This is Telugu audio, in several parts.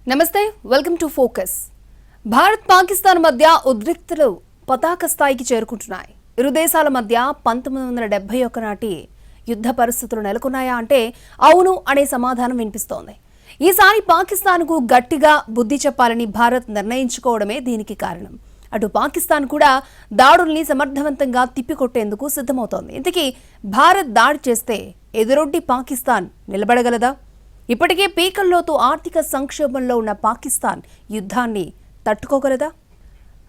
నమస్తే welcome to focus. Bharat Pakistan మధ్య ఉద్రిక్తతలు పతాక స్థాయికి చేరుకుంటున్నాయి. ఇరు దేశాల మధ్య 1971 నాటి యుద్ధ పరిస్థితులు నెలకొన్నాయా అంటే అవును అనే సమాధానం వినిపిస్తోంది. ఈసారి పాకిస్తాన్కు గట్టిగా బుద్ధి చెప్పాలని భారత్ నిర్ణయించుకోవడమే దీనికి కారణం. అటు పాకిస్తాన్ కూడా దాడుల్ని సమర్థవంతంగా తిప్పికొట్టేందుకు సిద్ధమవుతోంది. ఇంతకీ భారత్ దాడి చేస్తే ఎదురొడ్డి పాకిస్తాన్ నిలబడగలదా? ఇప్పటికే పీకల్లోతు ఆర్థిక సంక్షోభంలో ఉన్న పాకిస్తాన్ యుద్ధాన్ని తట్టుకోగలదా?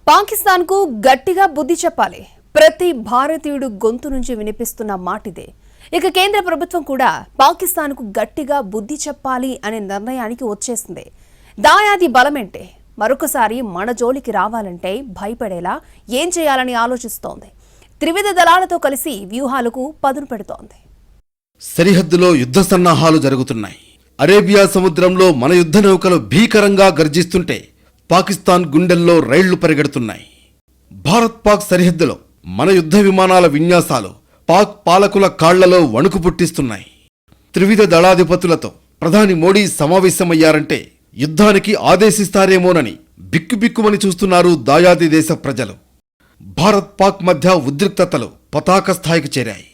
పాకిస్తాన్కు గట్టిగా బుద్ధి చెప్పాలి. ప్రతి భారతీయుడు గొంతు నుంచి వినిపిస్తున్న మాటిదే. ఇక కేంద్ర ప్రభుత్వం కూడా పాకిస్తాన్కు గట్టిగా బుద్ధి చెప్పాలి అనే నిర్ణయానికి వచ్చేసింది. దాయాది బలమేంటే మరొకసారి మన జోలికి రావాలంటే భయపడేలా ఏం చేయాలని ఆలోచిస్తోంది. త్రివిధ దళాలతో కలిసి వ్యూహాలకు పదును పెడుతోంది. సరిహద్దులో యుద్ధ సన్నాహాలు జరుగుతున్నాయి. అరేబియా సముద్రంలో మన యుద్ధ నౌకలు భీకరంగా గర్జిస్తుంటే పాకిస్తాన్ గుండెల్లో రైళ్లు పరిగెడుతున్నాయి. భారత్ పాక్ సరిహద్దులో మన యుద్ధ విమానాల విన్యాసాలు పాక్ పాలకుల కాళ్లలో వణుకు పుట్టిస్తున్నాయి. త్రివిధ దళాధిపతులతో ప్రధాని మోడీ సమావేశమయ్యారంటే యుద్ధానికి ఆదేశిస్తారేమోనని బిక్కుబిక్కుమని చూస్తున్నారు దాయాది దేశ ప్రజలు. భారత్ పాక్ మధ్య ఉద్రిక్తతలు పతాక స్థాయికి చేరాయి.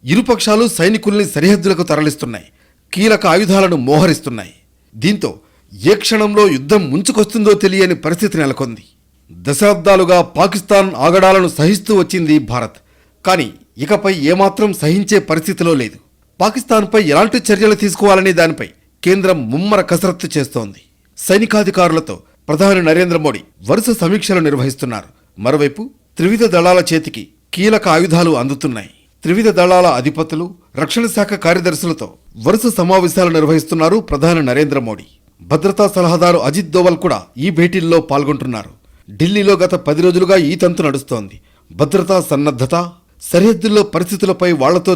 ఇరుపక్షాలు సైనికుల్ని సరిహద్దులకు తరలిస్తున్నాయి. కీలక ఆయుధాలను మోహరిస్తున్నాయి. దీంతో ఏ క్షణంలో యుద్ధం ముంచుకొస్తుందో తెలియని పరిస్థితి నెలకొంది. దశాబ్దాలుగా పాకిస్తాన్ ఆగడాలను సహిస్తూ వచ్చింది భారత్. కానీ ఇకపై ఏమాత్రం సహించే పరిస్థితిలో లేదు. పాకిస్తాన్పై ఎలాంటి చర్యలు తీసుకోవాలనే దానిపై కేంద్రం ముమ్మర కసరత్తు చేస్తోంది. సైనికాధికారులతో ప్రధాని నరేంద్ర మోడీ వరుస సమీక్షలు నిర్వహిస్తున్నారు. మరోవైపు త్రివిధ దళాల చేతికి కీలక ఆయుధాలు అందుతున్నాయి. త్రివిధ దళాల అధిపతులు, రక్షణ శాఖ కార్యదర్శులతో వరుస సమావేశాలు నిర్వహిస్తున్నారు ప్రధాని నరేంద్ర మోడీ. భద్రతా సలహాదారు అజిత్ దోవల్ కూడా ఈ భేటీల్లో పాల్గొంటున్నారు. ఢిల్లీలో గత 10 రోజులుగా ఈ తంతు నడుస్తోంది. భద్రతా సన్నద్ధత, సరిహద్దుల్లో పరిస్థితులపై వాళ్లతో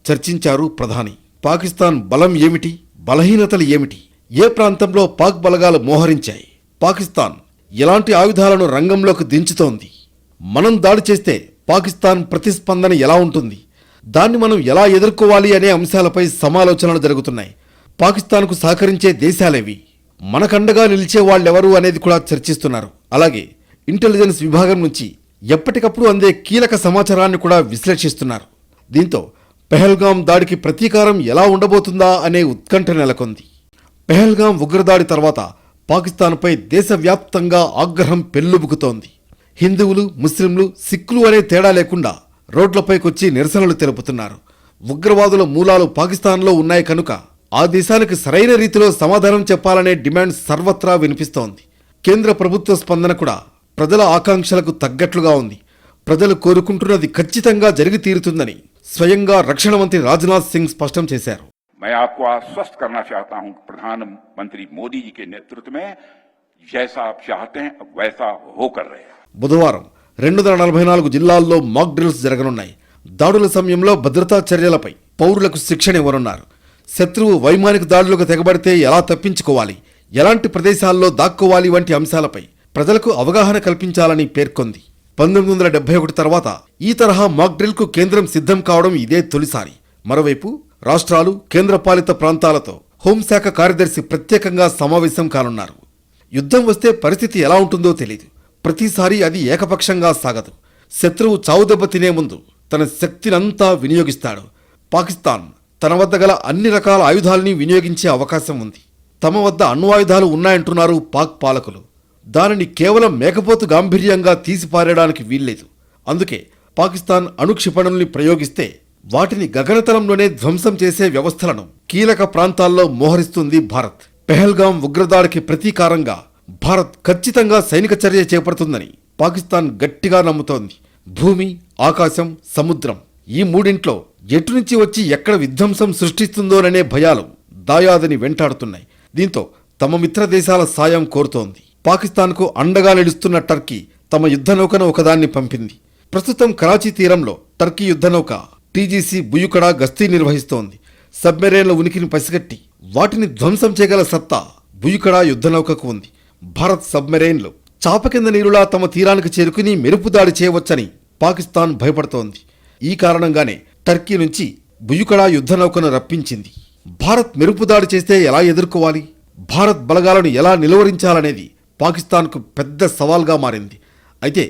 చర్చించారు ప్రధాని. పాకిస్తాన్ బలం ఏమిటి, బలహీనతలు ఏమిటి, ఏ ప్రాంతంలో పాక్ బలగాలు మోహరించాయి, పాకిస్తాన్ ఎలాంటి ఆయుధాలను రంగంలోకి దించుతోంది, మనం దాడి చేస్తే పాకిస్తాన్ ప్రతిస్పందన ఎలా ఉంటుంది, దాన్ని మనం ఎలా ఎదుర్కోవాలి అనే అంశాలపై సమాలోచనలు జరుగుతున్నాయి. పాకిస్తాన్కు సహకరించే దేశాలేవి, మనకండగా నిలిచే వాళ్ళెవరు అనేది కూడా చర్చిస్తున్నారు. అలాగే ఇంటెలిజెన్స్ విభాగం నుంచి ఎప్పటికప్పుడు అందే కీలక సమాచారాన్ని కూడా విశ్లేషిస్తున్నారు. దీంతో పెహల్గాం దాడికి ప్రతీకారం ఎలా ఉండబోతుందా అనే ఉత్కంఠ నెలకొంది. పెహల్గాం ఉగ్రదాడి తర్వాత పాకిస్తాన్పై దేశవ్యాప్తంగా ఆగ్రహం పెల్లుబుకుతోంది. హిందువులు, ముస్లింలు, సిక్కులు అనే తేడా లేకుండా రోడ్లపైకొచ్చి నిరసనలు తెలుపుతున్నారు. ఉగ్రవాదుల మూలాలు పాకిస్తాన్లో ఉన్నాయి కనుక ఆ దేశానికి సరైన రీతిలో సమాధానం చెప్పాలనే డిమాండ్ సర్వత్రా వినిపిస్తోంది. కేంద్ర ప్రభుత్వ స్పందన కూడా ప్రజల ఆకాంక్షలకు తగ్గట్లుగా ఉంది. ప్రజలు కోరుకుంటున్నది ఖచ్చితంగా జరిగి తీరుతుందని స్వయంగా రక్షణ మంత్రి రాజ్నాథ్ సింగ్ స్పష్టం చేశారు. मैं आपको आश्वस्त करना चाहता हूं कि प्रधानमंत्री मोदी जी के नेतृत्व में जैसा आप चाहते हैं वैसा होकर रहे. బుధవారం 244 జిల్లాల్లో మాక్ డ్రిల్స్ జరగనున్నాయి. దాడుల సమయంలో భద్రతా చర్యలపై పౌరులకు శిక్షణ ఇవ్వనున్నారు. శత్రువు వైమానిక దాడులకు తెగబడితే ఎలా తప్పించుకోవాలి, ఎలాంటి ప్రదేశాల్లో దాక్కోవాలి వంటి అంశాలపై ప్రజలకు అవగాహన కల్పించాలని పేర్కొంది. 1971 తర్వాత ఈ తరహా మాక్ డ్రిల్కు కేంద్రం సిద్ధం కావడం ఇదే తొలిసారి. మరోవైపు రాష్ట్రాలు, కేంద్రపాలిత ప్రాంతాలతో హోంశాఖ కార్యదర్శి ప్రత్యేకంగా సమావేశం కానున్నారు. యుద్ధం వస్తే పరిస్థితి ఎలా ఉంటుందో తెలియదు. ప్రతిసారి అది ఏకపక్షంగా సాగదు. శత్రువు చావుదెబ్బ తినే ముందు తన శక్తినంతా వినియోగిస్తాడు. పాకిస్తాన్ తన వద్ద గల అన్ని రకాల ఆయుధాలని వినియోగించే అవకాశం ఉంది. తమ వద్ద అణ్వాయుధాలు ఉన్నాయంటున్నారు పాక్ పాలకులు. దానిని కేవలం మేకపోతు గాంభీర్యంగా తీసిపారేయడానికి వీల్లేదు. అందుకే పాకిస్తాన్ అణుక్షిపణుల్ని ప్రయోగిస్తే వాటిని గగనతలంలోనే ధ్వంసం చేసే వ్యవస్థలను కీలక ప్రాంతాల్లో మోహరిస్తుంది భారత్. పెహల్గాం ఉగ్రదాడికి ప్రతీకారంగా భారత్ ఖచ్చితంగా సైనిక చర్య చేపడుతుందని పాకిస్తాన్ గట్టిగా నమ్ముతోంది. భూమి, ఆకాశం, సముద్రం ఈ మూడింట్లో ఎటునుంచి వచ్చి ఎక్కడ విధ్వంసం సృష్టిస్తుందోననే భయాలు దాయాదిని వెంటాడుతున్నాయి. దీంతో తమ మిత్ర దేశాల సాయం కోరుతోంది. పాకిస్తాన్కు అండగా నిలుస్తున్న టర్కీ తమ యుద్ధనౌకను ఒకదాన్ని పంపింది. ప్రస్తుతం కరాచీ తీరంలో టర్కీ యుద్ధనౌక టీజీసీ బుయుకడా గస్తీ నిర్వహిస్తోంది. సబ్మెరైన్ల ఉనికిని పసిగట్టి వాటిని ధ్వంసం చేయగల సత్తా బుయుకడా యుద్ధనౌకకు ఉంది. భారత్ సబ్మెరైన్లు చాప కింద నీరులా తమ తీరానికి చేరుకుని మెరుపు దాడి చేయవచ్చని పాకిస్తాన్ భయపడుతోంది. ఈ కారణంగానే టర్కీ నుంచి బుయుకడా యుద్ధనౌకను రప్పించింది. భారత్ మెరుపు దాడి చేస్తే ఎలా ఎదుర్కోవాలి, భారత్ బలగాలను ఎలా నిలువరించాలనేది పాకిస్తాన్కు పెద్ద సవాల్గా మారింది. అయితే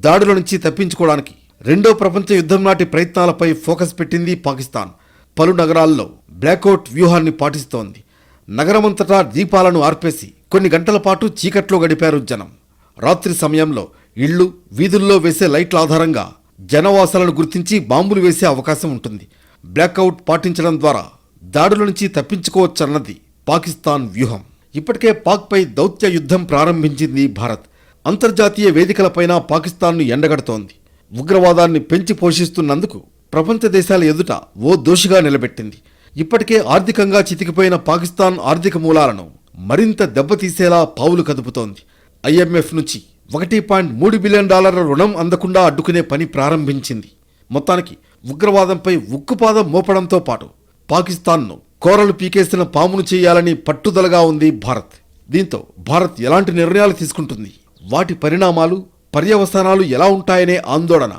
దాడుల నుంచి తప్పించుకోవడానికి రెండో ప్రపంచ యుద్ధం నాటి ప్రయత్నాలపై ఫోకస్ పెట్టింది పాకిస్తాన్. పలు నగరాల్లో బ్లాకౌట్ వ్యూహాన్ని పాటిస్తోంది. నగరమంతటా దీపాలను ఆర్పేసి కొన్ని గంటల పాటు చీకట్లో గడిపారు జనం. రాత్రి సమయంలో ఇళ్లు, వీధుల్లో వేసే లైట్ల ఆధారంగా జనవాసాలను గుర్తించి బాంబులు వేసే అవకాశం ఉంటుంది. బ్లాకౌట్ పాటించడం ద్వారా దాడుల నుంచి తప్పించుకోవచ్చన్నది పాకిస్తాన్ వ్యూహం. ఇప్పటికే పాక్పై దౌత్య యుద్ధం ప్రారంభించింది భారత్. అంతర్జాతీయ వేదికలపైన పాకిస్తాన్ను ఎండగడుతోంది. ఉగ్రవాదాన్ని పెంచి పోషిస్తున్నందుకు ప్రపంచ దేశాల ఎదుట ఓ దోషిగా నిలబెట్టింది. ఇప్పటికే ఆర్థికంగా చితికిపోయిన పాకిస్తాన్ ఆర్థిక మూలాలను మరింత దెబ్బతీసేలా పావులు కదుపుతోంది. IMF నుంచి $1.3 బిలియన్ రుణం అందకుండా అడ్డుకునే పని ప్రారంభించింది. మొత్తానికి ఉగ్రవాదంపై ఉక్కుపాదం మోపడంతో పాటు పాకిస్తాన్ను కోరలు పీకేసిన పామును చేయాలని పట్టుదలగా ఉంది భారత్. దీంతో భారత్ ఎలాంటి నిర్ణయాలు తీసుకుంటుంది, వాటి పరిణామాలు, పర్యవసానాలు ఎలా ఉంటాయనే ఆందోళన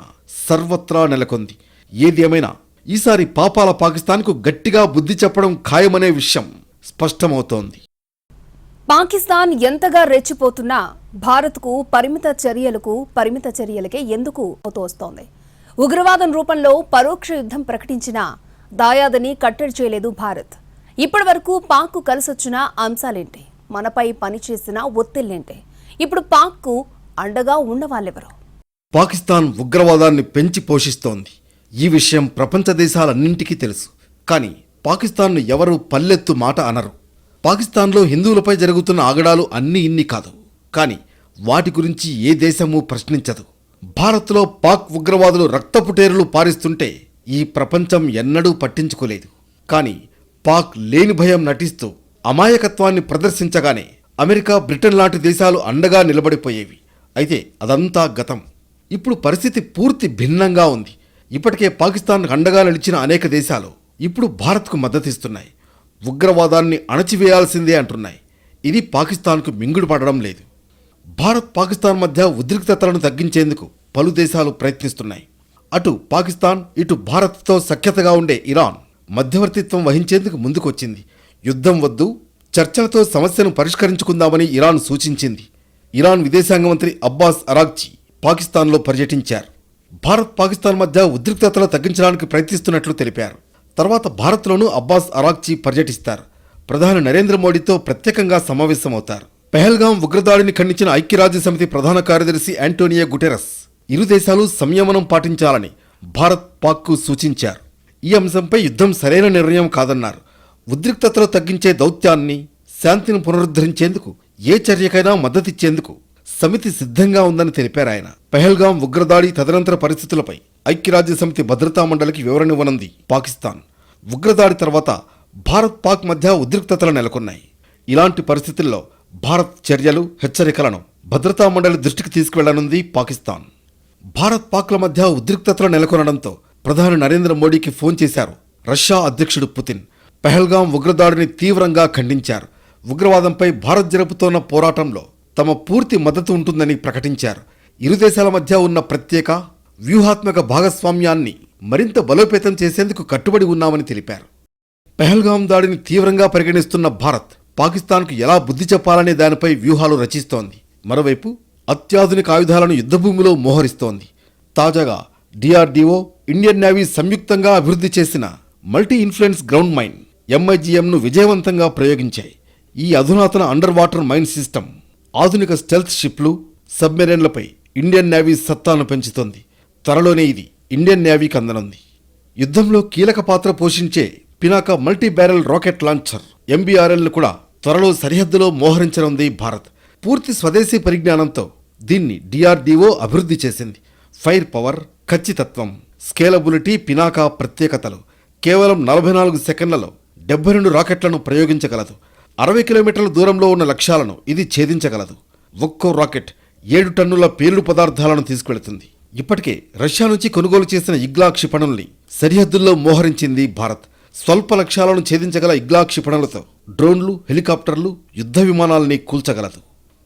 సర్వత్రా నెలకొంది. ఏది ఏమైనా ఈసారి పాపాల పాకిస్తాన్కు గట్టిగా బుద్ధి చెప్పడం ఖాయమనే విషయం స్పష్టమవుతోంది. పాకిస్తాన్ ఎంతగా రెచ్చిపోతున్నా భారత్కు పరిమిత చర్యలకే ఎందుకు తోస్తోంది? ఉగ్రవాదం రూపంలో పరోక్ష యుద్ధం ప్రకటించిన దాయాదని కట్టడి చేయలేదు భారత్. ఇప్పటి వరకు పాక్కు కలిసొచ్చిన అంశాలేంటి? మనపై పనిచేసిన ఒత్తిళ్లేంటి? ఇప్పుడు పాక్కు అండగా ఉన్నవాళ్ళెవరు? పాకిస్తాన్ ఉగ్రవాదాన్ని పెంచి పోషిస్తోంది. ఈ విషయం ప్రపంచ దేశాలన్నింటికీ తెలుసు. కానీ పాకిస్తాన్ను ఎవరూ పల్లెత్తు మాట అనరు. పాకిస్తాన్లో హిందువులపై జరుగుతున్న ఆగడాలు అన్నీ ఇన్ని కాదు. కానీ వాటి గురించి ఏ దేశమూ ప్రశ్నించదు. భారత్లో పాక్ ఉగ్రవాదులు రక్తపుటేరులు పారిస్తుంటే ఈ ప్రపంచం ఎన్నడూ పట్టించుకోలేదు. కానీ పాక్ లేని భయం నటిస్తూ అమాయకత్వాన్ని ప్రదర్శించగానే అమెరికా, బ్రిటన్ లాంటి దేశాలు అండగా నిలబడిపోయేవి. అయితే అదంతా గతం. ఇప్పుడు పరిస్థితి పూర్తి భిన్నంగా ఉంది. ఇప్పటికే పాకిస్తాన్ అండగా నిలిచిన అనేక దేశాలు ఇప్పుడు భారత్కు మద్దతిస్తున్నాయి. ఉగ్రవాదాన్ని అణచివేయాల్సిందే అంటున్నాయి. ఇది పాకిస్తాన్కు మింగుడు పడడం లేదు. భారత్, పాకిస్తాన్ మధ్య ఉద్రిక్తతలను తగ్గించేందుకు పలు దేశాలు ప్రయత్నిస్తున్నాయి. అటు పాకిస్తాన్, ఇటు భారత్తో సఖ్యతగా ఉండే ఇరాన్ మధ్యవర్తిత్వం వహించేందుకు ముందుకొచ్చింది. యుద్ధం వద్దు, చర్చలతో సమస్యను పరిష్కరించుకుందామని ఇరాన్ సూచించింది. ఇరాన్ విదేశాంగ మంత్రి అబ్బాస్ అరాగ్చి పాకిస్తాన్లో పర్యటించారు. భారత్, పాకిస్తాన్ మధ్య ఉద్రిక్తతలు తగ్గించడానికి ప్రయత్నిస్తున్నట్లు తెలిపారు. తర్వాత భారత్లోనూ అబ్బాస్ అరాగ్చి పర్యటిస్తారు. ప్రధాని నరేంద్ర మోడీతో ప్రత్యేకంగా సమావేశమవుతారు. పెహల్గాం ఉగ్రదాడిని ఖండించిన ఐక్యరాజ్యసమితి ప్రధాన కార్యదర్శి యాంటోనియో గుటెరస్ ఇరు దేశాలు సంయమనం పాటించాలని భారత్, పాక్కు సూచించారు. ఈ అంశంపై యుద్ధం సరైన నిర్ణయం కాదన్నారు. ఉద్రిక్తతలు తగ్గించే దౌత్యాన్ని, శాంతిని పునరుద్ధరించేందుకు ఏ చర్యకైనా మద్దతిచ్చేందుకు సమితి సిద్ధంగా ఉందని తెలిపారు ఆయన. పెహల్గాం ఉగ్రదాడి తదనంతర పరిస్థితులపై ఐక్యరాజ్యసమితి భద్రతా మండలికి వివరణివ్వనుంది పాకిస్తాన్. ఉగ్రదాడి తర్వాత భారత్, పాక్ మధ్య ఉద్రిక్తతలు నెలకొన్నాయి. ఇలాంటి పరిస్థితుల్లో భారత్ చర్యలు, హెచ్చరికలను భద్రతా మండలి దృష్టికి తీసుకువెళ్లనుంది పాకిస్తాన్. భారత్, పాక్ల మధ్య ఉద్రిక్తతలు నెలకొనడంతో ప్రధాని నరేంద్ర మోడీకి ఫోన్ చేశారు రష్యా అధ్యక్షుడు పుతిన్. పెహల్గాం ఉగ్రదాడిని తీవ్రంగా ఖండించారు. ఉగ్రవాదంపై భారత్ జరుపుతోన్న పోరాటంలో తమ పూర్తి మద్దతు ఉంటుందని ప్రకటించారు. ఇరు దేశాల మధ్య ఉన్న ప్రత్యేక, వ్యూహాత్మక భాగస్వామ్యాన్ని మరింత బలోపేతం చేసేందుకు కట్టుబడి ఉన్నామని తెలిపారు. పెహల్గాం దాడిని తీవ్రంగా పరిగణిస్తున్న భారత్, పాకిస్తాన్కు ఎలా బుద్ధి చెప్పాలనే దానిపై వ్యూహాలు రచిస్తోంది. మరోవైపు అత్యాధునిక ఆయుధాలను యుద్ధభూమిలో మోహరిస్తోంది. తాజాగా DRDO, ఇండియన్ నేవీ సంయుక్తంగా అభివృద్ధి చేసిన మల్టీ ఇన్ఫ్లుయెన్స్ గ్రౌండ్ మైన్ MIGM-ను విజయవంతంగా ప్రయోగించాయి. ఈ అధునాతన అండర్ వాటర్ మైన్ సిస్టమ్ ఆధునిక స్టెల్త్ షిప్లు, సబ్మెరైన్లపై ఇండియన్ నేవీ సత్తాను పెంచుతోంది. త్వరలోనే ఇది ఇండియన్ నేవీకి అందనుంది. యుద్ధంలో కీలక పాత్ర పోషించే Pinaka multi barrel rocket launcher MBRL-ను కూడా త్వరలో సరిహద్దులో మోహరించనుంది భారత్. పూర్తి స్వదేశీ పరిజ్ఞానంతో దీన్ని DRDO అభివృద్ధి చేసింది. ఫైర్ పవర్, ఖచ్చితత్వం, స్కేలబిలిటీ పినాకా ప్రత్యేకతలు. కేవలం 44 సెకండ్లలో 72 రాకెట్లను ప్రయోగించగలదు. 60 కిలోమీటర్ల దూరంలో ఉన్న లక్ష్యాలను ఇది ఛేదించగలదు. ఒక్కో రాకెట్ 7 టన్నుల పేలుడు పదార్థాలను తీసుకెళ్తుంది. ఇప్పటికే రష్యా నుంచి కొనుగోలు చేసిన ఇగ్లా క్షిపణుల్ని సరిహద్దుల్లో మోహరించింది భారత్. స్వల్ప లక్ష్యాలను ఛేదించగల ఇగ్లా క్షిపణులతో డ్రోన్లు, హెలికాప్టర్లు, యుద్ధ విమానాల్ని కూల్చగలదు.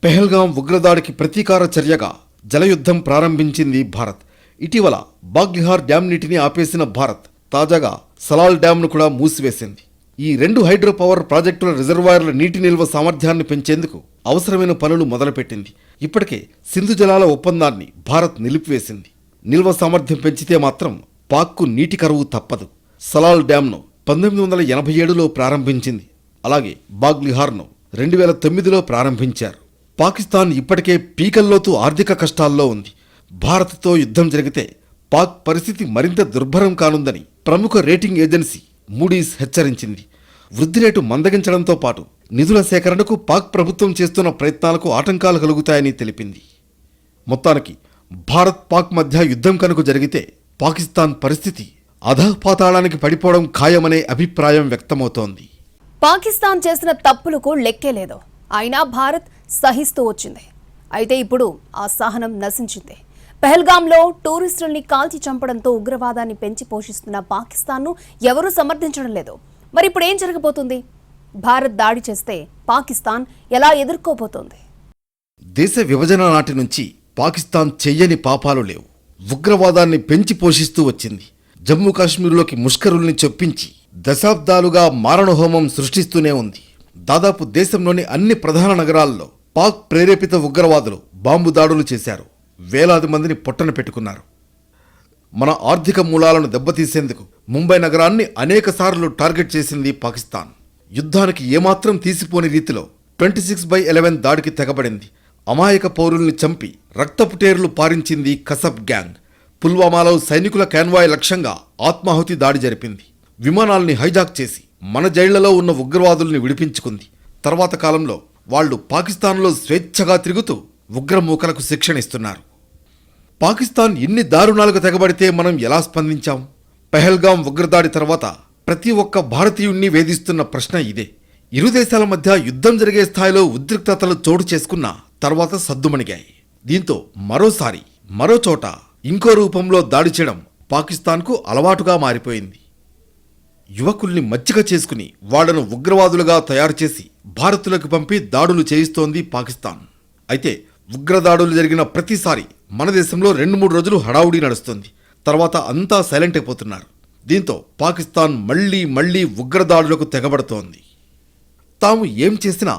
పెహల్గాం ఉగ్రదాడికి ప్రతీకార చర్యగా జలయుద్ధం ప్రారంభించింది భారత్. ఇటీవల బాగ్లిహార్ డ్యాం నీటిని ఆపేసిన భారత్ తాజాగా సలాల్ డ్యాంను కూడా మూసివేసింది. ఈ 2 హైడ్రో పవర్ ప్రాజెక్టుల రిజర్వాయర్ల నీటి నిల్వ సామర్థ్యాన్ని పెంచేందుకు అవసరమైన పనులు మొదలుపెట్టింది. ఇప్పటికే సింధు జలాల ఒప్పందాన్ని భారత్ నిలిపివేసింది. నిల్వ సామర్థ్యం పెంచితే మాత్రం పాక్కు నీటి కరువు తప్పదు. సలాల్ డ్యాంను 1987లో ప్రారంభించింది. అలాగే బాగ్లిహార్ను 2009లో ప్రారంభించారు. పాకిస్తాన్ ఇప్పటికే పీకల్లోతు ఆర్థిక కష్టాల్లో ఉంది. భారత్తో యుద్ధం జరిగితే పాక్ పరిస్థితి మరింత దుర్భరం కానుందని ప్రముఖ రేటింగ్ ఏజెన్సీ మూడీస్ హెచ్చరించింది. వృద్ధి రేటు మందగించడంతో పాటు నిధుల సేకరణకు పాక్ ప్రభుత్వం చేస్తున్న ప్రయత్నాలకు ఆటంకాలు కలుగుతాయని తెలిపింది. మొత్తానికి భారత్ పాక్ మధ్య యుద్ధం కనుక జరిగితే పాకిస్తాన్ పరిస్థితి అధఃపాతాళానికి పడిపోవడం ఖాయమనే అభిప్రాయం వ్యక్తమవుతోంది. పాకిస్తాన్ చేసిన తప్పులకు లెక్కే లేదు. అయినా భారత్ సహిస్తూ వచ్చింది. అయితే ఇప్పుడు ఆ సహనం నశించింది. పెహల్గాంలో టూరిస్టుల్ని కాల్చి చంపడంతో ఉగ్రవాదాన్ని పెంచి పోషిస్తున్న పాకిస్తాన్ను ఎవరూ సమర్థించడం లేదు. మరి ఇప్పుడు ఏం జరగబోతుంది? భారత్ దాడి చేస్తే పాకిస్తాన్ ఎలా ఎదుర్కోబోతోంది? దేశ విభజన నాటి నుంచి పాకిస్తాన్ చెయ్యని పాపాలు లేవు. ఉగ్రవాదాన్ని పెంచి పోషిస్తూ వచ్చింది. జమ్మూ కాశ్మీర్లోకి ముష్కరుల్ని చొప్పించి దశాబ్దాలుగా మారణహోమం సృష్టిస్తూనే ఉంది. దాదాపు దేశంలోని అన్ని ప్రధాన నగరాల్లో పాక్ ప్రేరేపిత ఉగ్రవాదులు బాంబు దాడులు చేశారు. వేలాది మందిని పొట్టన పెట్టుకున్నారు. మన ఆర్థిక మూలాలను దెబ్బతీసేందుకు ముంబై నగరాన్ని అనేకసార్లు టార్గెట్ చేసింది పాకిస్తాన్. యుద్ధానికి ఏమాత్రం తీసిపోని రీతిలో 26/11 దాడికి తెగబడింది. అమాయక పౌరుల్ని చంపి రక్తపుటేరులు పారించింది కసబ్ గ్యాంగ్. పుల్వామాలో సైనికుల కాన్వాయ్ లక్ష్యంగా ఆత్మాహుతి దాడి జరిపింది. విమానాల్ని హైజాక్ చేసి మన జైళ్లలో ఉన్న ఉగ్రవాదుల్ని విడిపించుకుంది. తర్వాత కాలంలో వాళ్లు పాకిస్తాన్లో స్వేచ్ఛగా తిరుగుతూ ఉగ్రమూకలకు శిక్షణ ఇస్తున్నారు. పాకిస్తాన్ ఇన్ని దారుణాలకు తెగబడితే మనం ఎలా స్పందించాం? పెహల్గాం ఉగ్రదాడి తర్వాత ప్రతి ఒక్క భారతీయుణ్ణి వేధిస్తున్న ప్రశ్న ఇదే. ఇరు దేశాల మధ్య యుద్ధం జరిగే స్థాయిలో ఉద్రిక్తతలు చోటు చేసుకున్న తర్వాత సద్దుమణిగాయి. దీంతో మరోసారి మరో చోట ఇంకో రూపంలో దాడి చేయడం పాకిస్తాన్కు అలవాటుగా మారిపోయింది. యువకుల్ని మచ్చిక చేసుకుని వాళ్లను ఉగ్రవాదులుగా తయారు చేసి భారత్లోకి పంపి దాడులు చేయిస్తోంది పాకిస్తాన్. అయితే ఉగ్రదాడులు జరిగిన ప్రతిసారి మన దేశంలో 2-3 రోజులు హడావుడి నడుస్తుంది. తర్వాత అంతా సైలెంట్ అయిపోతున్నారు. దీంతో పాకిస్తాన్ మళ్లీ ఉగ్రదాడులకు తెగబడుతోంది. తాము ఏం చేసినా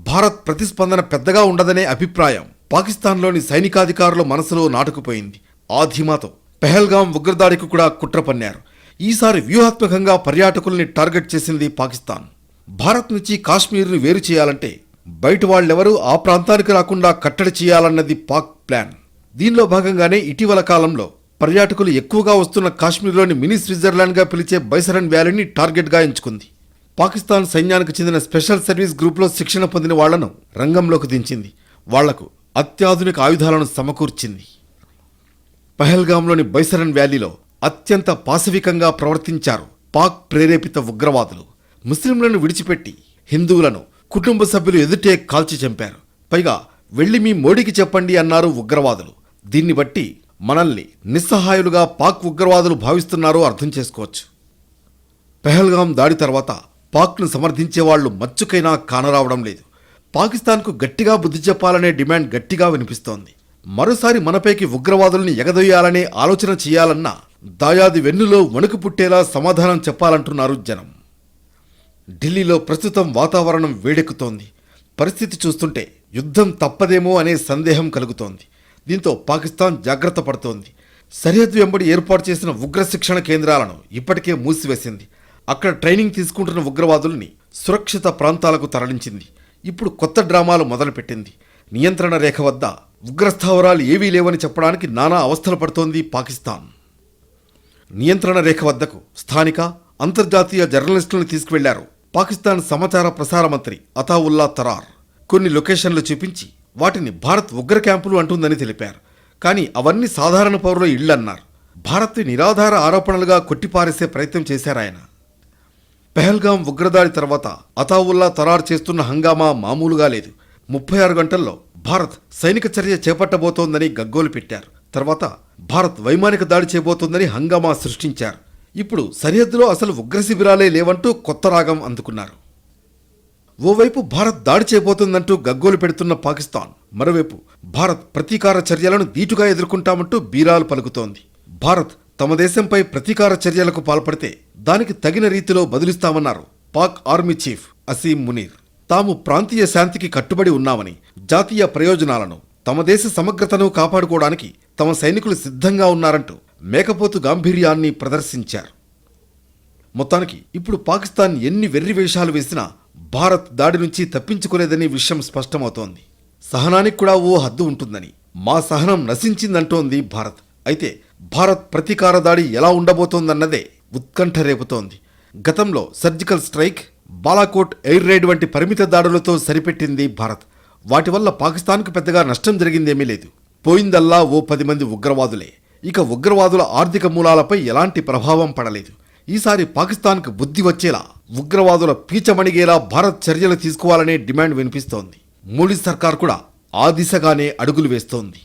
భారత్ ప్రతిస్పందన పెద్దగా ఉండదనే అభిప్రాయం పాకిస్తాన్లోని సైనికాధికారుల మనసులో నాటుకుపోయింది. ఆ ధీమాతో పెహల్గాం ఉగ్రదాడికి కూడా కుట్ర పన్నారు. ఈసారి వ్యూహాత్మకంగా పర్యాటకుల్ని టార్గెట్ చేసింది పాకిస్తాన్. భారత్ నుంచి కాశ్మీర్ను వేరు చేయాలంటే బయట వాళ్ళెవరూ ఆ ప్రాంతానికి రాకుండా కట్టడి చేయాలన్నది పాక్ ప్లాన్. దీనిలో భాగంగానే ఇటీవల కాలంలో పర్యాటకులు ఎక్కువగా వస్తున్న కాశ్మీర్లోని మినీ స్విట్జర్లాండ్గా పిలిచే బైసరన్ వ్యాలీని టార్గెట్గా ఎంచుకుంది. పాకిస్తాన్ సైన్యానికి చెందిన స్పెషల్ సర్వీస్ గ్రూప్లో శిక్షణ పొందిన వాళ్లను రంగంలోకి దించింది. వాళ్లకు అత్యాధునిక ఆయుధాలను సమకూర్చింది. పహల్గాంలోని బైసరన్ వ్యాలీలో అత్యంత పాశవికంగా ప్రవర్తించారు పాక్ ప్రేరేపిత ఉగ్రవాదులు. ముస్లింలను విడిచిపెట్టి హిందువులను కుటుంబ సభ్యులు ఎదుటే కాల్చి చంపారు. పైగా వెళ్లి మీ మోడీకి చెప్పండి అన్నారు ఉగ్రవాదులు. దీన్ని బట్టి మనల్ని నిస్సహాయులుగా పాక్ ఉగ్రవాదులు భావిస్తున్నారో అర్థం చేసుకోవచ్చు. పెహల్గాం దాడి తర్వాత పాక్ను సమర్థించే వాళ్లు మచ్చుకైనా కానరావడం లేదు. పాకిస్తాన్కు గట్టిగా బుద్ధి చెప్పాలనే డిమాండ్ గట్టిగా వినిపిస్తోంది. మరోసారి మనపైకి ఉగ్రవాదుల్ని ఎగదొయ్యాలనే ఆలోచన చేయాలన్నా దాయాది వెన్నులో వణుకు పుట్టేలా సమాధానం చెప్పాలంటున్నారు జనం. ఢిల్లీలో ప్రస్తుతం వాతావరణం వేడెక్కుతోంది. పరిస్థితి చూస్తుంటే యుద్ధం తప్పదేమో అనే సందేహం కలుగుతోంది. దీంతో పాకిస్తాన్ జాగ్రత్త పడుతోంది. సరిహద్దు వెంబడి ఏర్పాటు చేసిన ఉగ్ర శిక్షణ కేంద్రాలను ఇప్పటికే మూసివేసింది. అక్కడ ట్రైనింగ్ తీసుకుంటున్న ఉగ్రవాదుల్ని సురక్షిత ప్రాంతాలకు తరలించింది. ఇప్పుడు కొత్త డ్రామాలు మొదలుపెట్టింది. నియంత్రణ రేఖ వద్ద ఉగ్రస్థావరాలు ఏవీ లేవని చెప్పడానికి నానా అవస్థలు పడుతోంది పాకిస్తాన్. నియంత్రణ రేఖ వద్దకు స్థానిక అంతర్జాతీయ జర్నలిస్టులను తీసుకువెళ్లారు పాకిస్తాన్ సమాచార ప్రసార మంత్రి అతావుల్లా తరార్. కొన్ని లొకేషన్లు చూపించి వాటిని భారత్ ఉగ్ర క్యాంపులు అంటుందని తెలిపారు. కానీ అవన్నీ సాధారణ పౌరుల ఇళ్లన్నారు. భారత్ నిరాధార ఆరోపణలుగా కొట్టిపారేసే ప్రయత్నం చేశారాయన. పెహల్గాం ఉగ్రదాడి తర్వాత అతావుల్లా తరార్ చేస్తున్న హంగామా మామూలుగా లేదు. 36 గంటల్లో భారత్ సైనిక చర్య చేపట్టబోతోందని గగ్గోలు పెట్టారు. తర్వాత భారత్ వైమానిక దాడి చేయబోతోందని హంగామా సృష్టించారు. ఇప్పుడు సరిహద్దులో అసలు ఉగ్ర శిబిరాలే లేవంటూ కొత్త రాగం అందుకున్నారు. ఓవైపు భారత్ దాడి చేయబోతోందంటూ గగ్గోలు పెడుతున్న పాకిస్తాన్, మరోవైపు భారత్ ప్రతీకార చర్యలను దీటుగా ఎదుర్కొంటామంటూ బీరాలు పలుకుతోంది. భారత్ తమ దేశంపై ప్రతీకార చర్యలకు పాల్పడితే దానికి తగిన రీతిలో బదులిస్తామన్నారు పాక్ ఆర్మీ చీఫ్ అసీం మునీర్ తాము ప్రాంతీయ శాంతికి కట్టుబడి ఉన్నామని, జాతీయ ప్రయోజనాలను, తమ దేశ సమగ్రతను కాపాడుకోవడానికి తమ సైనికులు సిద్ధంగా ఉన్నారంటూ మేకపోతు గాంభీర్యాన్ని ప్రదర్శించారు. మొత్తానికి ఇప్పుడు పాకిస్తాన్ ఎన్ని వెర్రి వేషాలు వేసినా భారత్ దాడి నుంచి తప్పించుకోలేదని విషయం స్పష్టమవుతోంది. సహనానికి కూడా ఓ హద్దు ఉంటుందని, మా సహనం నశించిందంటోంది భారత్. అయితే భారత్ ప్రతీకార దాడి ఎలా ఉండబోతోందన్నదే ఉత్కంఠ రేపుతోంది. గతంలో surgical strike, Balakot air ride వంటి పరిమిత దాడులతో సరిపెట్టింది భారత్. వాటి వల్ల పాకిస్తాన్కు పెద్దగా నష్టం జరిగిందేమీ లేదు. పోయిందల్లా ఓ 10 మంది ఉగ్రవాదులే. ఇక ఉగ్రవాదుల ఆర్థిక మూలాలపై ఎలాంటి ప్రభావం పడలేదు. ఈసారి పాకిస్తాన్కు బుద్ధి వచ్చేలా, ఉగ్రవాదుల పీచమణిగేలా భారత్ చర్యలు తీసుకోవాలనే డిమాండ్ వినిపిస్తోంది. మోడీ సర్కార్ కూడా ఆ దిశగానే అడుగులు వేస్తోంది.